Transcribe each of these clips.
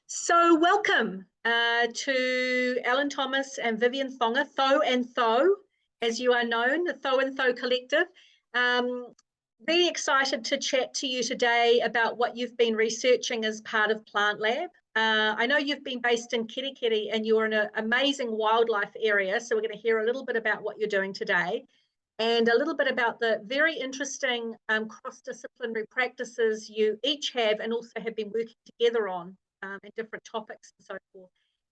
So welcome to Alan Thomas and Vivian Thonger, Tho and Tho, as you are known, the Tho and Tho Collective. Really excited to chat to you today about what you've been researching as part of PlantLab. I know you've been based in Kirikiri and you're in an amazing wildlife area, so we're going to hear a little bit about what you're doing today and a little bit about the very interesting cross-disciplinary practices you each have and also have been working together on and different topics and so forth.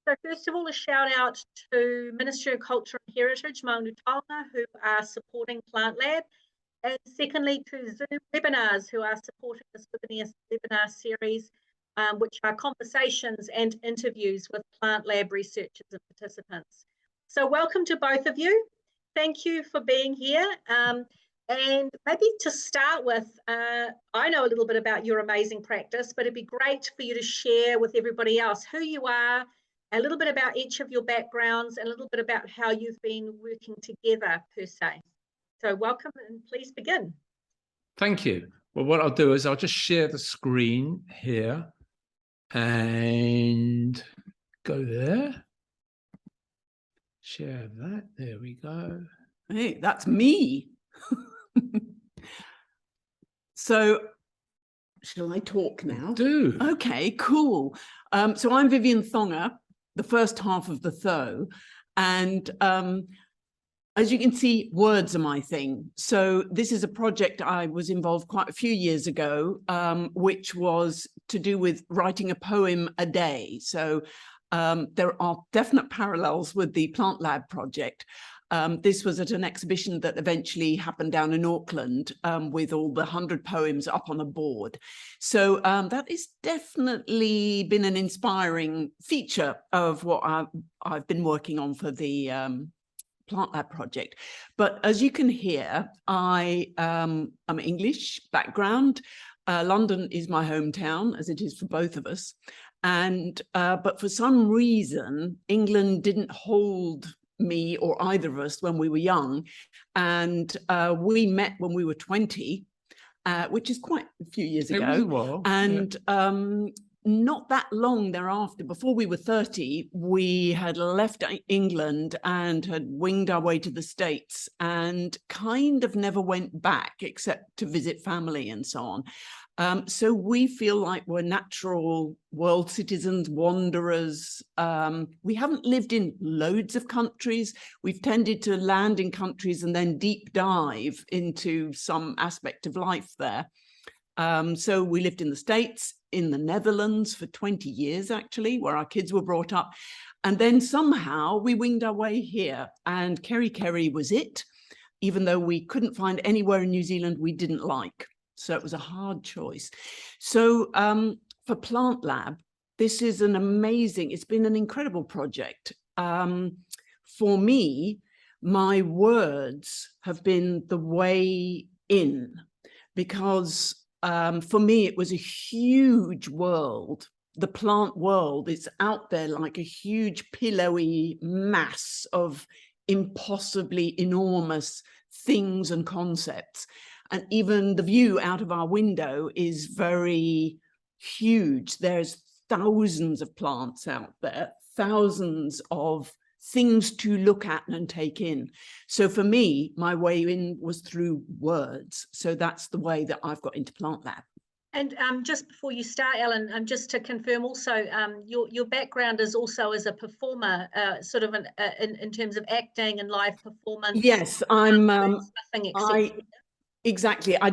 So first of all, a shout out to Ministry of Culture and Heritage, Maungu Taonga, who are supporting PlantLab. And secondly, to Zoom webinars, who are supporting this webinar series, which are conversations and interviews with PlantLab researchers and participants. So welcome to both of you. Thank you for being here. And maybe to start with, I know a little bit about your amazing practice, but it'd be great for you to share with everybody else who you are, a little bit about each of your backgrounds, and a little bit about how you've been working together per se. So welcome and please begin. Thank you. Well, what I'll do is I'll just share the screen here and go there. Share that. There we go. Hey, that's me. So, shall I talk now? Do. Okay, cool. So I'm Vivian Thonger, the first half of the Tho, and as you can see, words are my thing. So this is a project I was involved quite a few years ago, which was to do with writing a poem a day. So there are definite parallels with the PlantLab project. This was at an exhibition that eventually happened down in Auckland with all the 100 poems up on a board. So that has definitely been an inspiring feature of what I've been working on for the PlantLab project. But as you can hear, I'm English background. London is my hometown, as it is for both of us. And but for some reason, England didn't hold me or either of us when we were young, and we met when we were 20, which is quite a few years ago. It was a while. And not that long thereafter, before we were 30, we had left England and had winged our way to the States and kind of never went back except to visit family and so on. So we feel like we're natural world citizens, wanderers. We haven't lived in loads of countries. We've tended to land in countries and then deep dive into some aspect of life there. So we lived in the States, in the Netherlands for 20 years, actually, where our kids were brought up. And then somehow we winged our way here, and Kerry was it, even though we couldn't find anywhere in New Zealand we didn't like. So it was a hard choice. So for PlantLab, this is an amazing, it's been an incredible project. For me, my words have been the way in, because for me, it was a huge world. The plant world is out there like a huge pillowy mass of impossibly enormous things and concepts. And even the view out of our window is very huge. There's thousands of plants out there, thousands of things to look at and take in. So for me, my way in was through words. So that's the way that I've got into PlantLab. And just before you start, Alan, just to confirm also, your background is also as a performer, sort of in terms of acting and live performance. Yes, exactly. I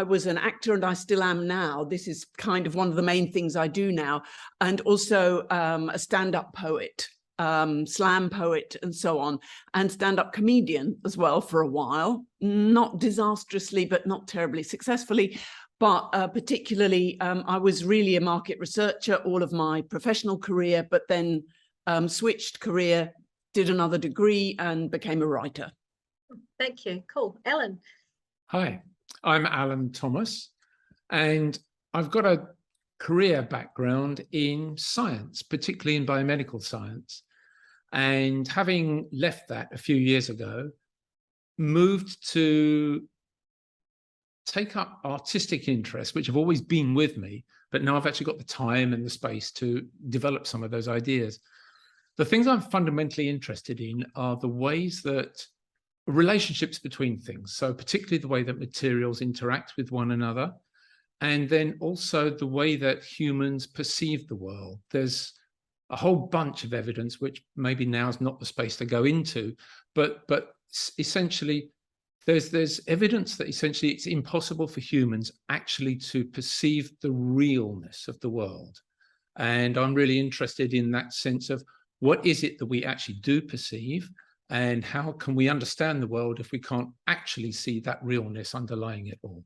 was an actor and I still am now. This is kind of one of the main things I do now. And also a stand-up poet. Slam poet and so on, and stand-up comedian as well for a while, not disastrously, but not terribly successfully. But particularly, I was really a market researcher all of my professional career, but then switched career, did another degree and became a writer. Thank you. Cool. Alan. Hi, I'm Alan Thomas, and I've got a career background in science, particularly in biomedical science. And having left that a few years ago, moved to take up artistic interests, which have always been with me, but now I've actually got the time and the space to develop some of those ideas. The things I'm fundamentally interested in are the ways that relationships between things, so particularly the way that materials interact with one another, and then also the way that humans perceive the world. There's a whole bunch of evidence, which maybe now is not the space to go into, but essentially there's evidence that essentially it's impossible for humans actually to perceive the realness of the world. And I'm really interested in that sense of what is it that we actually do perceive, and how can we understand the world if we can't actually see that realness underlying it all.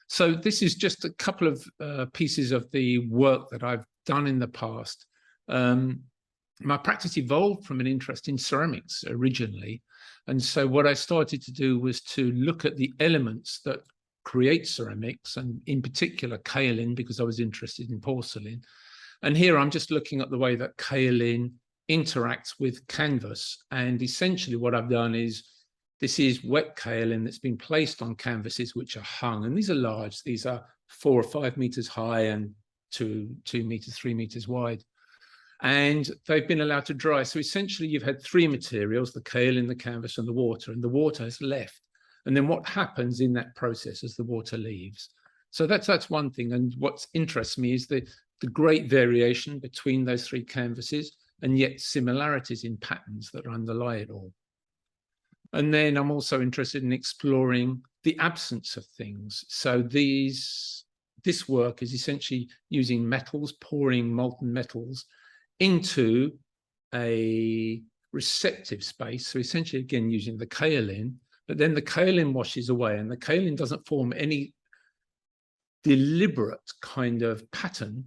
So this is just a couple of pieces of the work that I've done in the past. My practice evolved from an interest in ceramics originally. And so what I started to do was to look at the elements that create ceramics, and in particular kaolin, because I was interested in porcelain. And here I'm just looking at the way that kaolin interacts with canvas. And essentially what I've done is, this is wet kaolin that's been placed on canvases which are hung. And these are large. These are 4 or 5 meters high and 2 meters, 3 meters wide. And they've been allowed to dry. So essentially you've had 3 materials, the kaolin, the canvas, and the water has left. And then what happens in that process as the water leaves? So that's one thing. And what interests me is the great variation between those 3 canvases, and yet similarities in patterns that underlie it all. And then I'm also interested in exploring the absence of things. So this work is essentially using metals, pouring molten metals into a receptive space. So essentially, again, using the kaolin, but then the kaolin washes away, and the kaolin doesn't form any deliberate kind of pattern.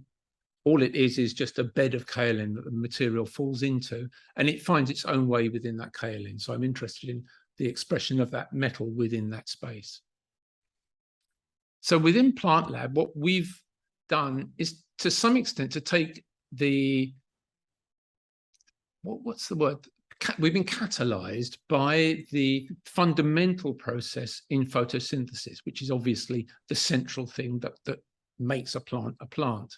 All it is just a bed of kaolin that the material falls into, and it finds its own way within that kaolin. So I'm interested in the expression of that metal within that space. So within PlantLab, what we've done is to some extent to take the, what's the word? We've been catalyzed by the fundamental process in photosynthesis, which is obviously the central thing that makes a plant a plant.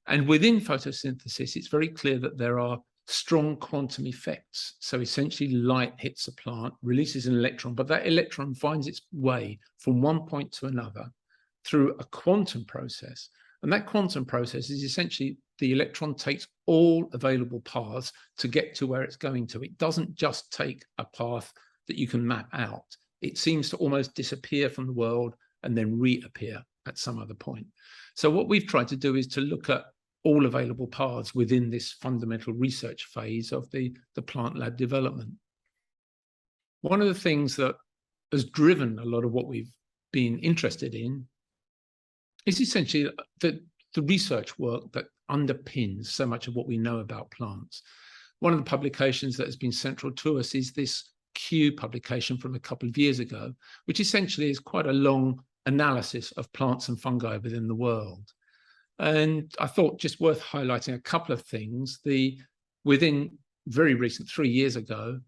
And within photosynthesis, it's very clear that there are strong quantum effects. So essentially light hits a plant, releases an electron, but that electron finds its way from one point to another through a quantum process. And that quantum process is essentially the electron takes all available paths to get to where it's going to. It doesn't just take a path that you can map out. It seems to almost disappear from the world and then reappear at some other point. So what we've tried to do is to look at all available paths within this fundamental research phase of the PlantLab development. One of the things that has driven a lot of what we've been interested in is essentially the research work that underpins so much of what we know about plants. One of the publications that has been central to us is this Q publication from a couple of years ago, which essentially is quite a long analysis of plants and fungi within the world. And I thought just worth highlighting a couple of things. Within very recent, 3 years ago,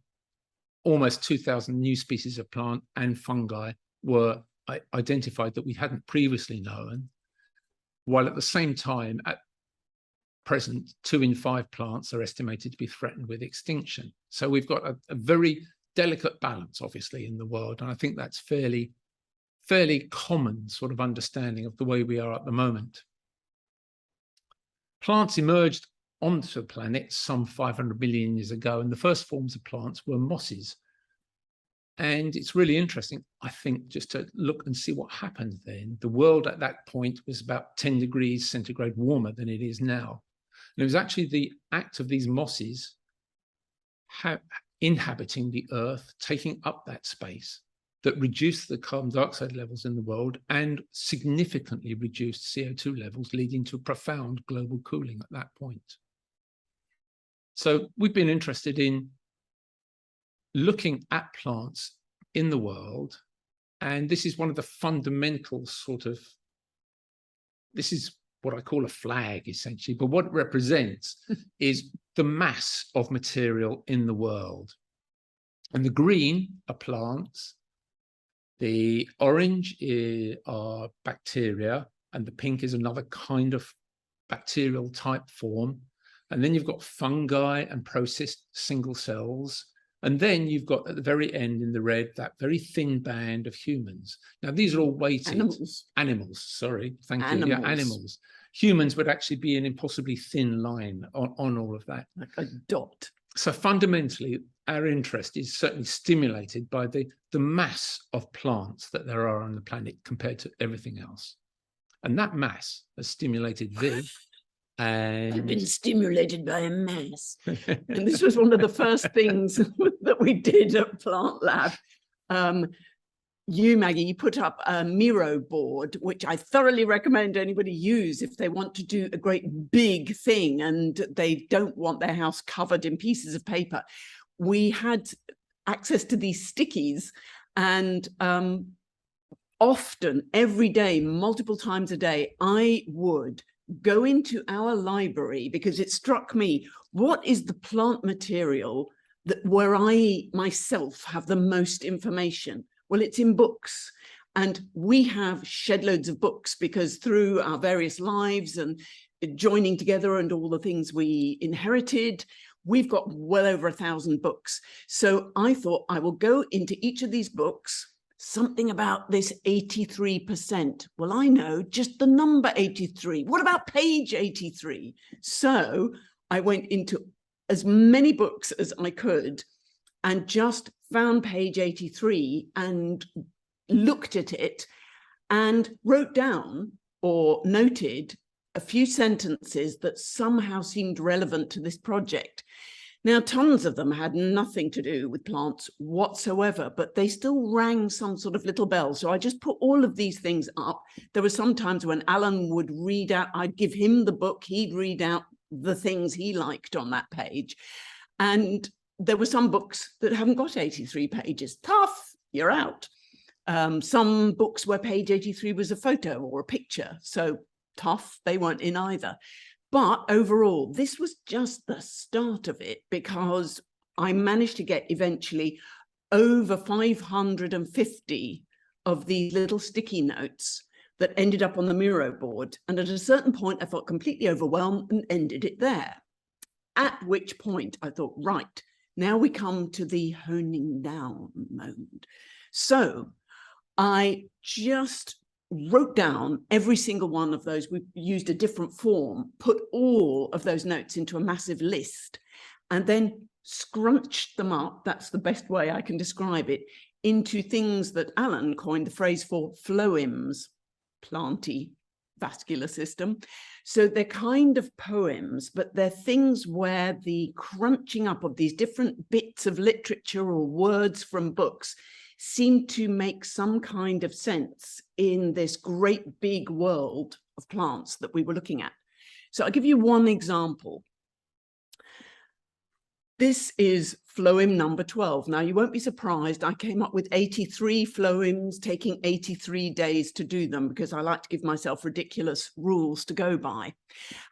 almost 2,000 new species of plant and fungi were identified that we hadn't previously known, while at the same time, at present, 2 in 5 plants are estimated to be threatened with extinction. So we've got a very delicate balance, obviously, in the world. And I think that's fairly common sort of understanding of the way we are at the moment. Plants emerged onto the planet some 500 million years ago, and the first forms of plants were mosses. And it's really interesting, I think, just to look and see what happened then. The world at that point was about 10 degrees centigrade warmer than it is now. And it was actually the act of these mosses inhabiting the earth, taking up that space, that reduced the carbon dioxide levels in the world and significantly reduced CO2 levels, leading to profound global cooling at that point. So we've been interested in looking at plants in the world, and this is one of the fundamental this is what I call a flag, essentially, but what it represents is the mass of material in the world. And the green are plants, The orange are bacteria, and the pink is another kind of bacterial type form. And then you've got fungi and processed single cells. And then you've got at the very end in the red, that very thin band of humans. Now, these are all weighted. Animals, sorry. Thank you. Yeah, animals. Humans would actually be an impossibly thin line on all of that. Like a dot. So fundamentally, our interest is certainly stimulated by the mass of plants that there are on the planet compared to everything else. And that mass has stimulated Viv. And I've been stimulated by a mass. And this was one of the first things that we did at PlantLab. You, Maggie, you put up a Miro board, which I thoroughly recommend anybody use if they want to do a great big thing and they don't want their house covered in pieces of paper. We had access to these stickies, and often, every day, multiple times a day, I would go into our library because it struck me, what is the plant material where I myself have the most information? Well, it's in books, and we have shed loads of books because through our various lives and joining together and all the things we inherited, we've got well over 1,000 books. So I thought I will go into each of these books, something about this 83%. Well, I know just the number 83. What about page 83? So I went into as many books as I could and just found page 83 and looked at it and wrote down or noted a few sentences that somehow seemed relevant to this project. Now, tons of them had nothing to do with plants whatsoever, but they still rang some sort of little bell. So I just put all of these things up. There were some times when Alan would read out, I'd give him the book, he'd read out the things he liked on that page. And there were some books that haven't got 83 pages. Tough, you're out. Some books where page 83 was a photo or a picture. So tough, they weren't in either. But overall, this was just the start of it, because I managed to get eventually over 550 of these little sticky notes that ended up on the Miro board. And at a certain point, I felt completely overwhelmed and ended it there. At which point I thought, right, now we come to the honing down moment. So I just wrote down every single one of those. We used a different form, put all of those notes into a massive list, and then scrunched them up, that's the best way I can describe it, into things that Alan coined the phrase for phloems, planty vascular system. So they're kind of poems, but they're things where the crunching up of these different bits of literature or words from books seemed to make some kind of sense in this great big world of plants that we were looking at. So I'll give you one example. This is phloem number 12. Now, you won't be surprised. I came up with 83 phloems, taking 83 days to do them because I like to give myself ridiculous rules to go by.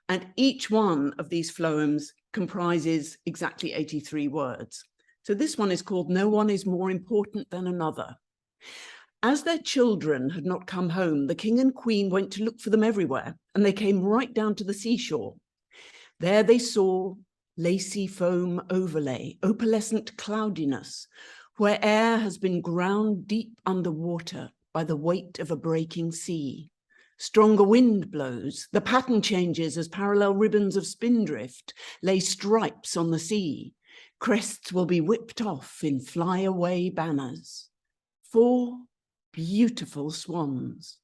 And each one of these phloems comprises exactly 83 words. So this one is called No One is More Important Than Another. As their children had not come home, the king and queen went to look for them everywhere, and they came right down to the seashore. There they saw lacy foam overlay, opalescent cloudiness, where air has been ground deep underwater by the weight of a breaking sea. Stronger wind blows, the pattern changes as parallel ribbons of spindrift lay stripes on the sea. Crests will be whipped off in fly-away banners. 4 beautiful swans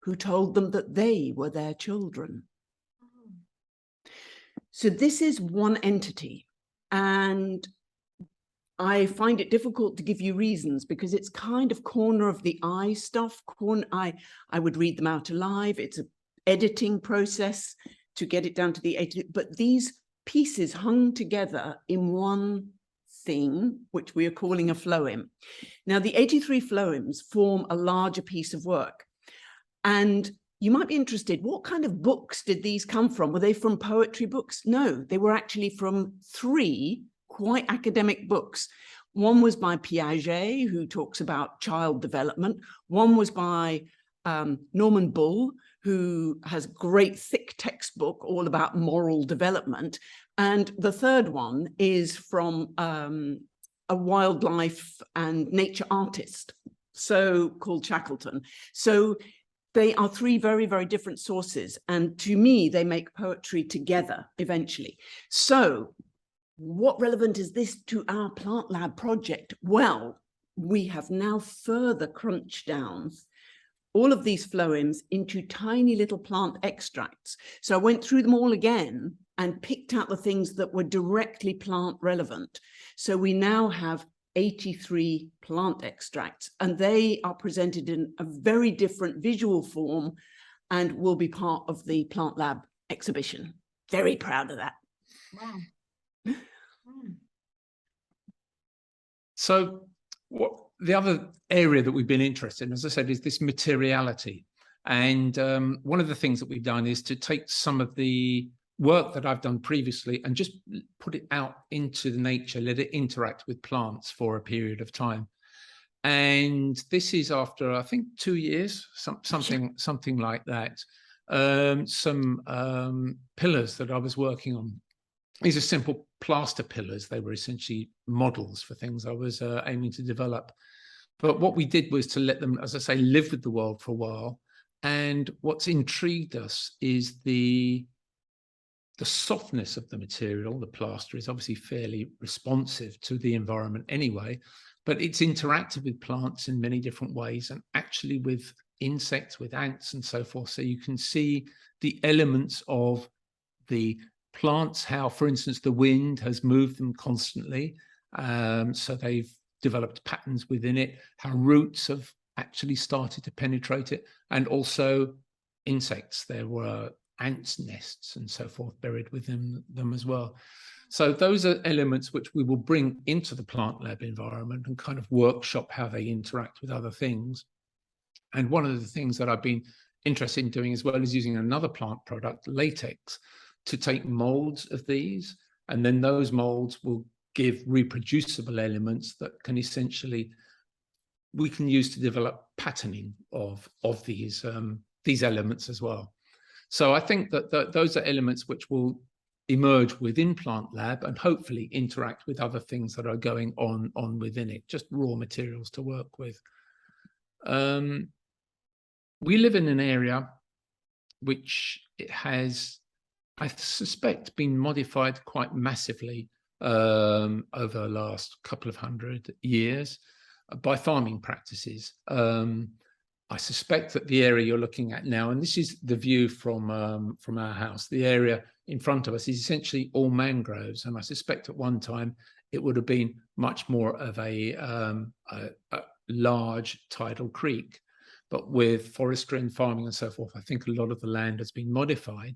who told them that they were their children. So this is one entity, and I find it difficult to give you reasons because it's kind of corner of the eye stuff. I would read them out alive. It's an editing process to get it down to the 80, but these pieces hung together in one thing, which we are calling a phloem. Now, the 83 phloems form a larger piece of work. And you might be interested, what kind of books did these come from? Were they from poetry books? No, they were actually from 3 quite academic books. One was by Piaget, who talks about child development. One was by Norman Bull, who has a great thick textbook all about moral development. And the third one is from a wildlife and nature artist, called Shackleton. So they are three very, very different sources. And to me, they make poetry together eventually. So what relevant is this to our PlantLab project? Well, we have now further crunched down all of these phloems into tiny little plant extracts. So I went through them all again and picked out the things that were directly plant relevant. So we now have 83 plant extracts, and they are presented in a very different visual form and will be part of the PlantLab exhibition. Very proud of that. Wow. So what the other area that we've been interested in, as I said, is this materiality. And one of the things that we've done is to take some of the work that I've done previously and just put it out into the nature, let it interact with plants for a period of time. And this is after, I think, 2 years, something like that. Some pillars that I was working on. These are simple plaster pillars. They were essentially models for things I was aiming to develop. But what we did was to let them, as I say, live with the world for a while. And what's intrigued us is the softness of the material. The plaster is obviously fairly responsive to the environment anyway, but it's interacted with plants in many different ways, and actually with insects, with ants and so forth. So you can see the elements of the plants, how, for instance, the wind has moved them constantly. So they've developed patterns within it, how roots have actually started to penetrate it, and also insects. There were ants' nests and so forth buried within them as well. So those are elements which we will bring into the PlantLab environment and kind of workshop how they interact with other things. And one of the things that I've been interested in doing as well is using another plant product, latex, to take molds of these, and then those molds will give reproducible elements that can essentially, we can use to develop patterning of these elements as well. So I think that those are elements which will emerge within PlantLab and hopefully interact with other things that are going on within it, just raw materials to work with. We live in an area which it has, I suspect, been modified quite massively over the last couple of 100 years by farming practices. I suspect that the area you're looking at now, and this is the view from our house, the area in front of us is essentially all mangroves. And I suspect at one time it would have been much more of a large tidal creek. But with forestry and farming and so forth, I think a lot of the land has been modified.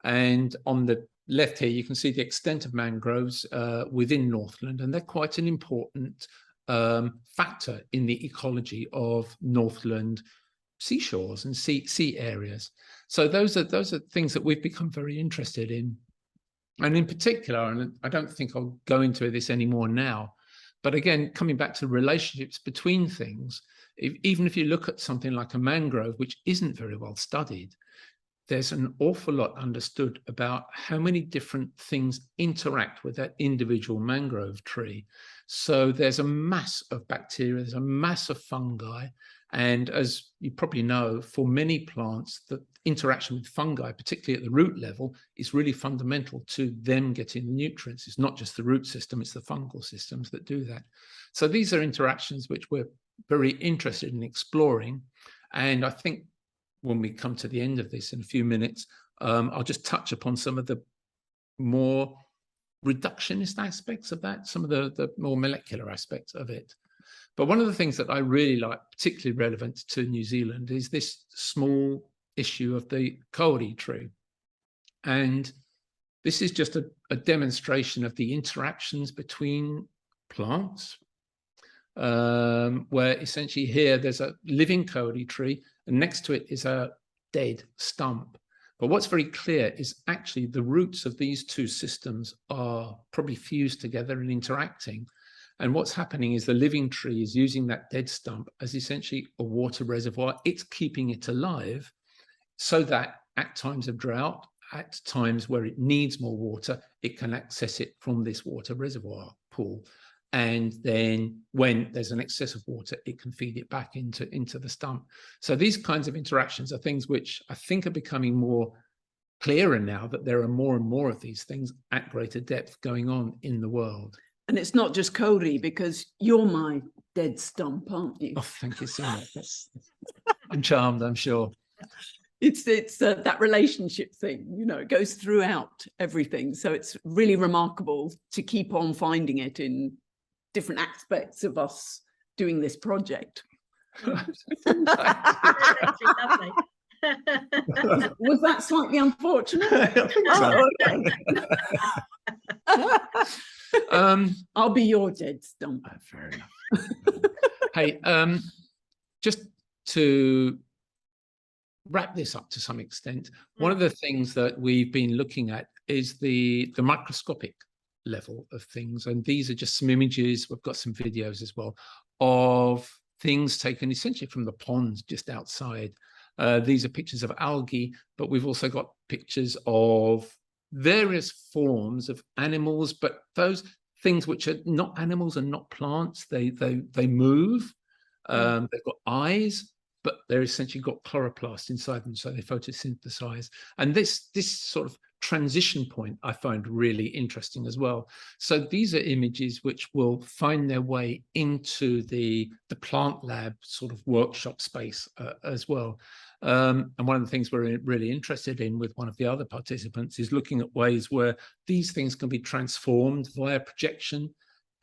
And on the left here, you can see the extent of mangroves within Northland, and they're quite an important factor in the ecology of Northland seashores and sea areas. So those are things that we've become very interested in. And in particular, and I don't think I'll go into this anymore now, but again, coming back to relationships between things, even if you look at something like a mangrove, which isn't very well studied, there's an awful lot understood about how many different things interact with that individual mangrove tree. So there's a mass of bacteria, there's a mass of fungi. And as you probably know, for many plants, the interaction with fungi, particularly at the root level, is really fundamental to them getting the nutrients. It's not just the root system, it's the fungal systems that do that. So these are interactions which we're very interested in exploring. And I think when we come to the end of this in a few minutes, I'll just touch upon some of the more reductionist aspects of that, some of the more molecular aspects of it. But one of the things that I really like, particularly relevant to New Zealand, is this small issue of the kauri tree. And this is just a demonstration of the interactions between plants, where essentially here there's a living kauri tree, and next to it is a dead stump. But what's very clear is actually the roots of these two systems are probably fused together and interacting. And what's happening is the living tree is using that dead stump as essentially a water reservoir. It's keeping it alive so that at times of drought, at times where it needs more water, it can access it from this water reservoir pool. And then when there's an excess of water, it can feed it back into the stump. So these kinds of interactions are things which I think are becoming more clearer now, that there are more and more of these things at greater depth going on in the world. And it's not just Cody, because you're my dead stump, aren't you? Oh, thank you so much. I'm charmed, I'm sure. It's that relationship thing, you know, it goes throughout everything. So it's really remarkable to keep on finding it in different aspects of us doing this project. That's actually lovely. Was that slightly unfortunate? I think so. Oh, okay. I'll be your dead stump. Fair enough. Hey, just to wrap this up to some extent, one of the things that we've been looking at is the microscopic level of things. And these are just some images. We've got some videos as well of things taken essentially from the ponds just outside. These are pictures of algae, but we've also got pictures of various forms of animals, but those things which are not animals and not plants. They move. They've got eyes, but they're essentially got chloroplast inside them, so they photosynthesize. And this sort of transition point I find really interesting as well. So these are images which will find their way into the PlantLab sort of workshop space as well. And one of the things we're really interested in with one of the other participants is looking at ways where these things can be transformed via projection,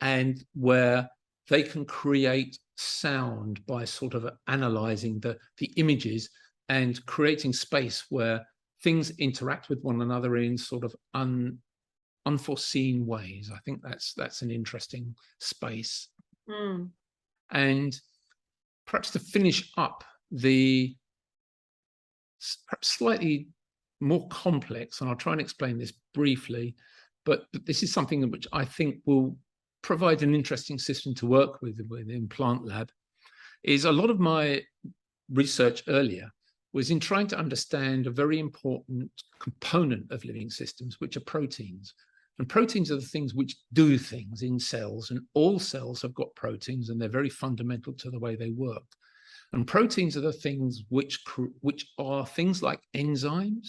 and where they can create sound by sort of analyzing the images and creating space where things interact with one another in sort of unforeseen ways. I think that's an interesting space. And perhaps to finish up the perhaps slightly more complex, and I'll try and explain this briefly, but this is something which I think will provide an interesting system to work with in PlantLab, is a lot of my research earlier was in trying to understand a very important component of living systems, which are proteins. And proteins are the things which do things in cells, and all cells have got proteins, and they're very fundamental to the way they work. And proteins are the things which are things like enzymes.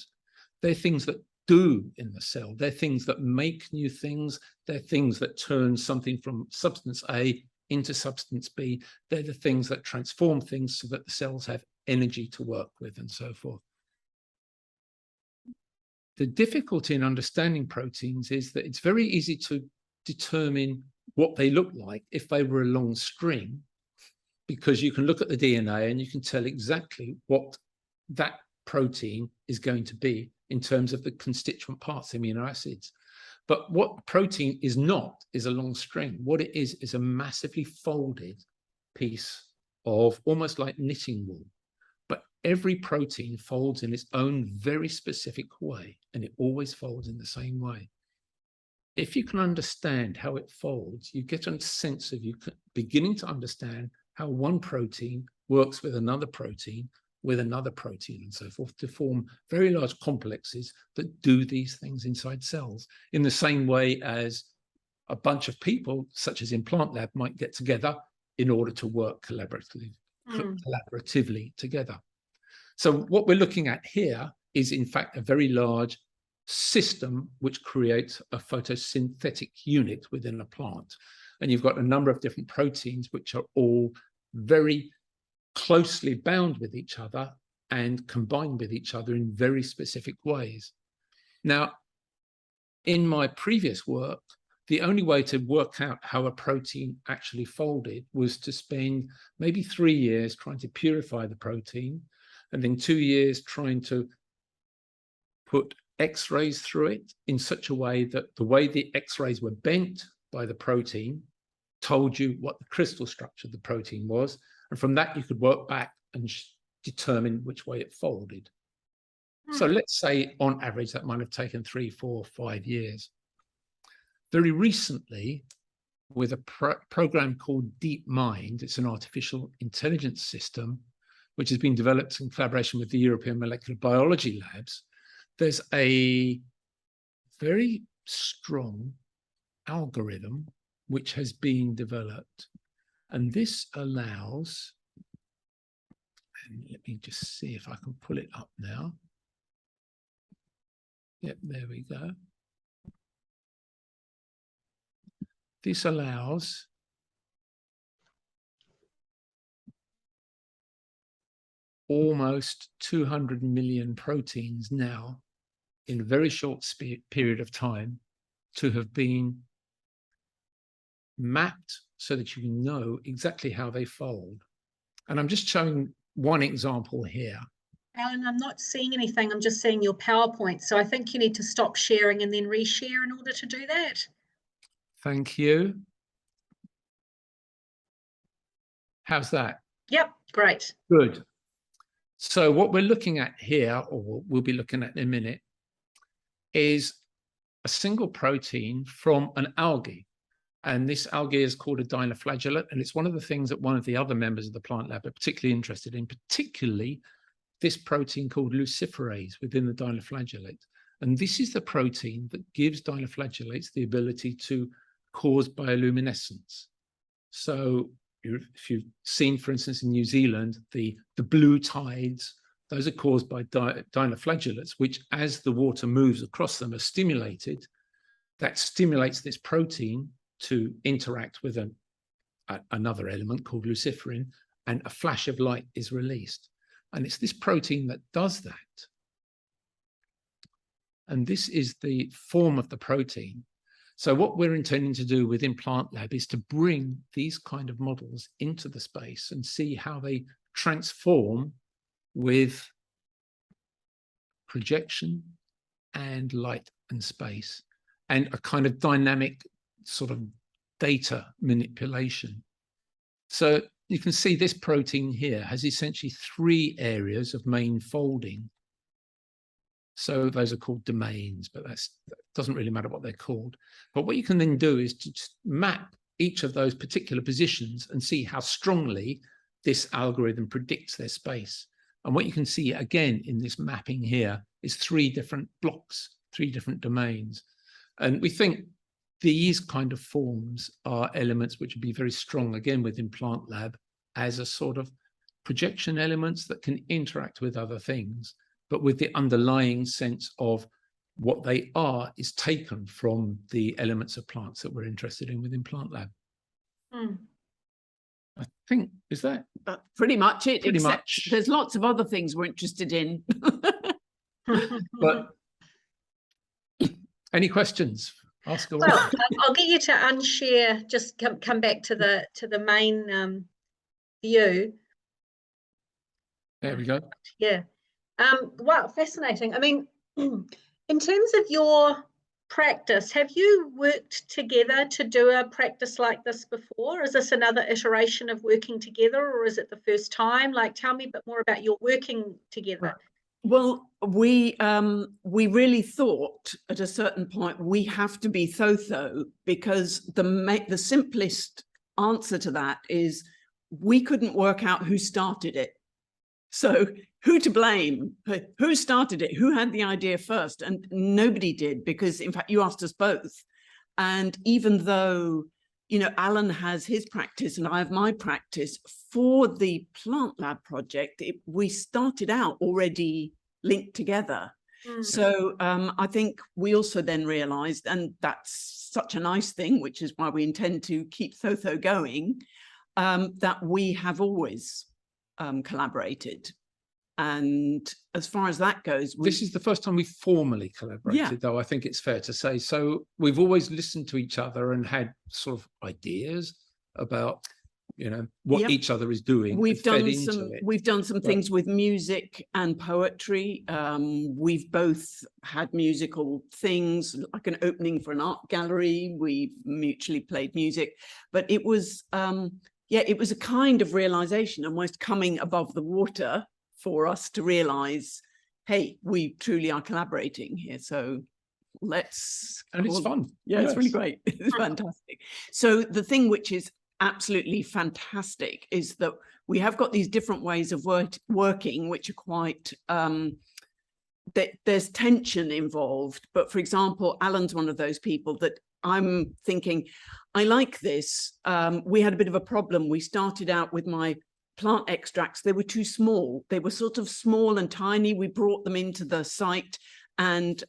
They're things that do in the cell. They're things that make new things. They're things that turn something from substance A into substance B. They're the things that transform things so that the cells have energy to work with, and so forth. The difficulty in understanding proteins is that it's very easy to determine what they look like if they were a long string, because you can look at the DNA and you can tell exactly what that protein is going to be in terms of the constituent parts, amino acids. But what protein is not is a long string. What it is a massively folded piece of almost like knitting wool. But every protein folds in its own very specific way, and it always folds in the same way. If you can understand how it folds, you get a sense of beginning to understand how one protein works with another protein, and so forth, to form very large complexes that do these things inside cells, in the same way as a bunch of people, such as in PlantLab, might get together in order to work collaboratively together. So what we're looking at here is, in fact, a very large system which creates a photosynthetic unit within a plant. And you've got a number of different proteins which are all very closely bound with each other and combined with each other in very specific ways. Now, in my previous work, the only way to work out how a protein actually folded was to spend maybe 3 years trying to purify the protein, and then 2 years trying to put X-rays through it in such a way that the way the X-rays were bent by the protein told you what the crystal structure of the protein was. And from that, you could work back and determine which way it folded. So let's say on average, that might have taken 3, 4, 5 years. Very recently, with a program called DeepMind. It's an artificial intelligence system which has been developed in collaboration with the European Molecular Biology Labs. There's a very strong algorithm which has been developed, and this allows, and let me just see if I can pull it up now. Yep, there we go. This allows almost 200 million proteins now in a very short period of time to have been mapped so that you can know exactly how they fold. And I'm just showing one example here. Alan, I'm not seeing anything. I'm just seeing your PowerPoint. So I think you need to stop sharing and then reshare in order to do that. Thank you. How's that? Yep, great. Good. So what we're looking at here, or we'll be looking at in a minute, is a single protein from an algae. And this algae is called a dinoflagellate. And it's one of the things that one of the other members of the PlantLab are particularly interested in, particularly this protein called luciferase within the dinoflagellate. And this is the protein that gives dinoflagellates the ability to cause bioluminescence. So if you've seen, for instance, in New Zealand, the blue tides, those are caused by dinoflagellates, which as the water moves across them are stimulated. That stimulates this protein to interact with another element called luciferin, and a flash of light is released. And it's this protein that does that. And this is the form of the protein. So what we're intending to do within PlantLab is to bring these kind of models into the space and see how they transform with projection and light and space and a kind of dynamic sort of data manipulation. So you can see this protein here has essentially 3 areas of main folding. So those are called domains, but that doesn't really matter what they're called. But what you can then do is to just map each of those particular positions and see how strongly this algorithm predicts their space. And what you can see again in this mapping here is 3 different blocks, 3 different domains. And we think these kind of forms are elements which would be very strong again within PlantLab as a sort of projection elements that can interact with other things, but with the underlying sense of what they are is taken from the elements of plants that we're interested in within PlantLab. I think, is that? That's pretty much it, pretty except much. There's lots of other things we're interested in. But any questions? Ask away. Well, I'll get you to unshare, just come back to the main view. There we go. Yeah. Wow, fascinating. I mean, in terms of your practice, have you worked together to do a practice like this before? Is this another iteration of working together, or is it the first time? Like, tell me a bit more about your working together. Well, we really thought at a certain point we have to be ThoTho, because the simplest answer to that is we couldn't work out who started it. So who to blame? Who started it? Who had the idea first? And nobody did, because in fact you asked us both. And even though, you know, Alan has his practice and I have my practice, for the PlantLab project, we started out already linked together. So I think we also then realized, and that's such a nice thing, which is why we intend to keep ThoTho going, that we have always collaborated. And as far as that goes, this is the first time we formally collaborated, though, I think it's fair to say. So we've always listened to each other and had sort of ideas about, you know, what each other is doing. We've done some things with music and poetry. We've both had musical things, like an opening for an art gallery. We mutually played music, but it was it was a kind of realization, almost coming above the water, for us to realize, hey, we truly are collaborating here. So let's. And it's fun. Yeah, it's really Yes. great. It's fantastic. So the thing which is absolutely fantastic is that we have got these different ways of working, which are quite, there's tension involved. But for example, Alan's one of those people that I'm thinking, I like this. We had a bit of a problem. We started out with my plant extracts. They were too small. They were sort of small and tiny. We brought them into the site, and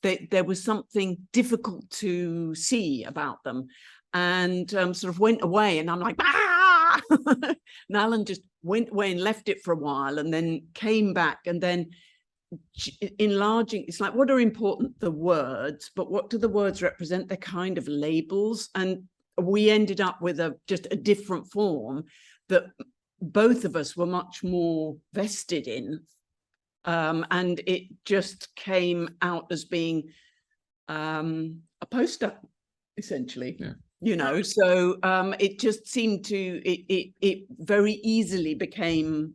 there was something difficult to see about them, and sort of went away. And I'm like, ah! And Alan just went away and left it for a while, and then came back, and then enlarging. It's like, what are important? The words, but what do the words represent? They're kind of labels, and we ended up with just a different form that both of us were much more vested in, and it just came out as being a poster, essentially. Yeah. You know, so it just seemed to it very easily became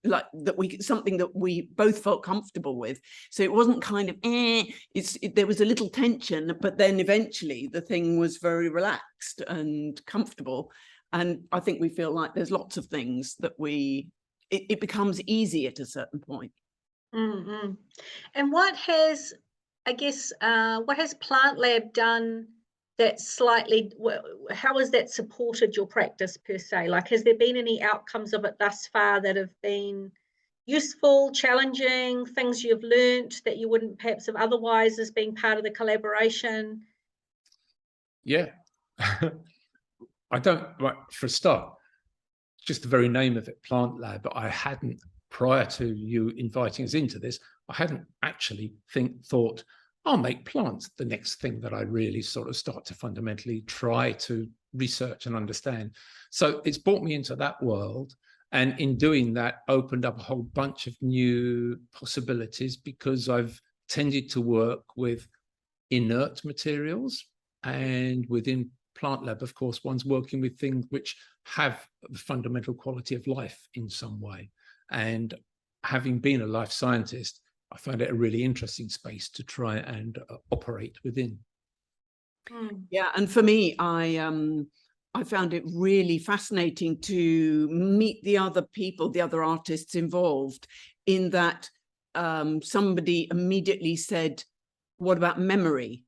like that something that we both felt comfortable with. So it wasn't kind of there was a little tension, but then eventually the thing was very relaxed and comfortable. And I think we feel like there's lots of things that it becomes easy at a certain point. Mm-hmm. And what has, I guess, what has PlantLab done that slightly, how has that supported your practice per se? Like, has there been any outcomes of it thus far that have been useful, challenging, things you've learnt that you wouldn't perhaps have otherwise as being part of the collaboration? Yeah. I don't, right, for a start, just the very name of it, PlantLab, but I hadn't, prior to you inviting us into this, I hadn't actually thought, I'll make plants the next thing that I really sort of start to fundamentally try to research and understand. So it's brought me into that world. And in doing that, opened up a whole bunch of new possibilities, because I've tended to work with inert materials, and within PlantLab, of course, one's working with things which have the fundamental quality of life in some way. And having been a life scientist, I found it a really interesting space to try and operate within. Yeah, and for me, I found it really fascinating to meet the other people, the other artists involved, in that somebody immediately said, what about memory?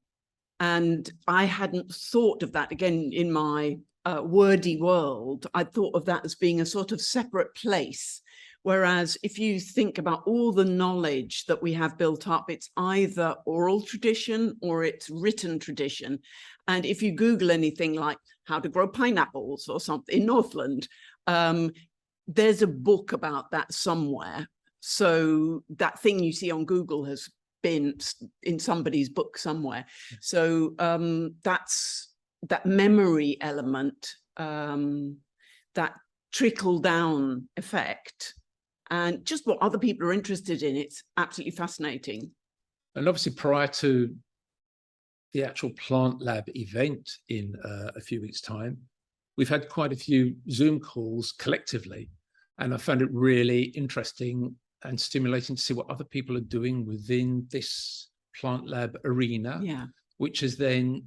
And I hadn't thought of that. Again, in my wordy world, I thought of that as being a sort of separate place. Whereas if you think about all the knowledge that we have built up, it's either oral tradition or it's written tradition. And if you Google anything like how to grow pineapples or something in Northland, there's a book about that somewhere. So that thing you see on Google has been in somebody's book somewhere. So that's that memory element, that trickle down effect, and just what other people are interested in. It's absolutely fascinating. And obviously, prior to the actual PlantLab event in a few weeks' time, we've had quite a few Zoom calls collectively, and I found it really interesting and stimulating to see what other people are doing within this PlantLab arena, which has then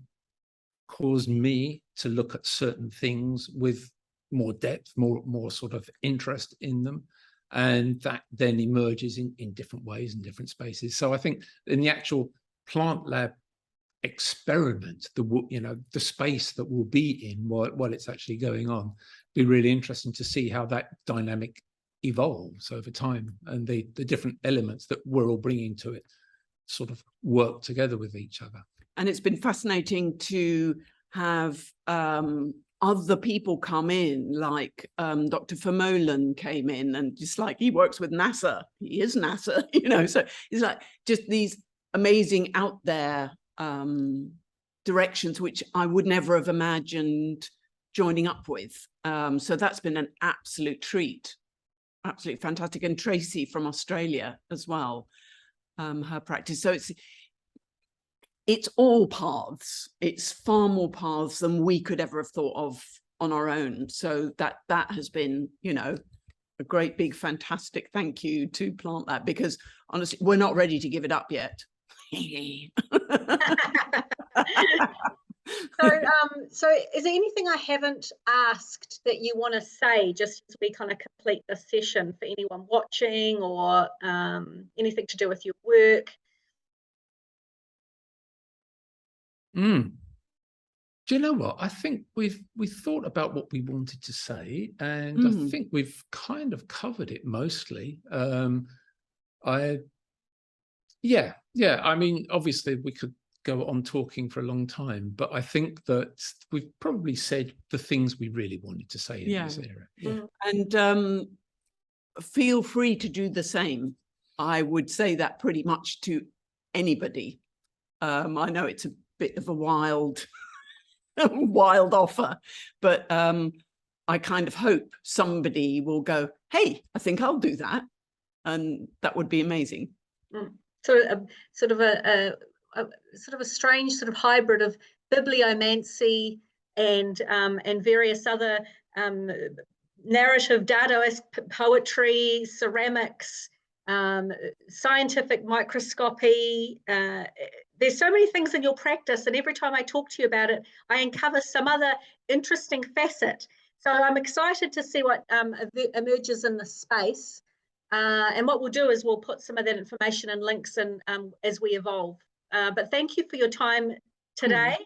caused me to look at certain things with more depth, more sort of interest in them. And that then emerges in different ways in different spaces. So I think in the actual PlantLab experiment, the space that we'll be in while it's actually going on, be really interesting to see how that dynamic evolves over time, and the different elements that we're all bringing to it sort of work together with each other. And it's been fascinating to have other people come in, like Dr. Vermeulen came in, and just like, he works with NASA, he is NASA, so it's like just these amazing out there directions, which I would never have imagined joining up with. So that's been an absolute treat, absolutely fantastic. And Tracy from Australia as well, her practice. So it's all paths. It's far more paths than we could ever have thought of on our own. So that has been, a great big fantastic thank you to PlantLab, because honestly, we're not ready to give it up yet. So is there anything I haven't asked that you want to say just as we kind of complete this session for anyone watching, or anything to do with your work? Do you know what? I think we've thought about what we wanted to say, and I think we've kind of covered it mostly. Yeah. I mean, obviously we could go on talking for a long time, but I think that we've probably said the things we really wanted to say in this area. Yeah. And feel free to do the same. I would say that pretty much to anybody. I know it's a bit of a wild offer, but I kind of hope somebody will go, hey, I think I'll do that. And that would be amazing. So sort of a strange sort of hybrid of bibliomancy and various other narrative Dadaist poetry, ceramics, scientific microscopy. There's so many things in your practice, and every time I talk to you about it, I uncover some other interesting facet. So I'm excited to see what emerges in this space. And what we'll do is we'll put some of that information and links in as we evolve. But thank you for your time today.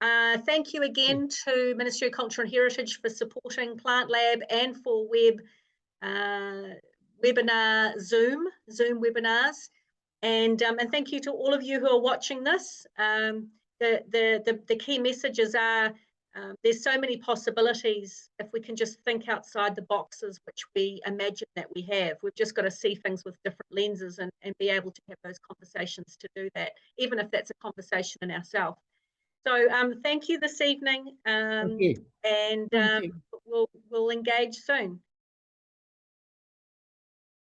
Thank you again to Ministry of Culture and Heritage for supporting PlantLab and for webinar Zoom webinars. And thank you to all of you who are watching this. The key messages are there's so many possibilities if we can just think outside the boxes which we imagine that we have. We've just got to see things with different lenses and be able to have those conversations to do that, even if that's a conversation in ourselves. So thank you this evening, and we'll engage soon.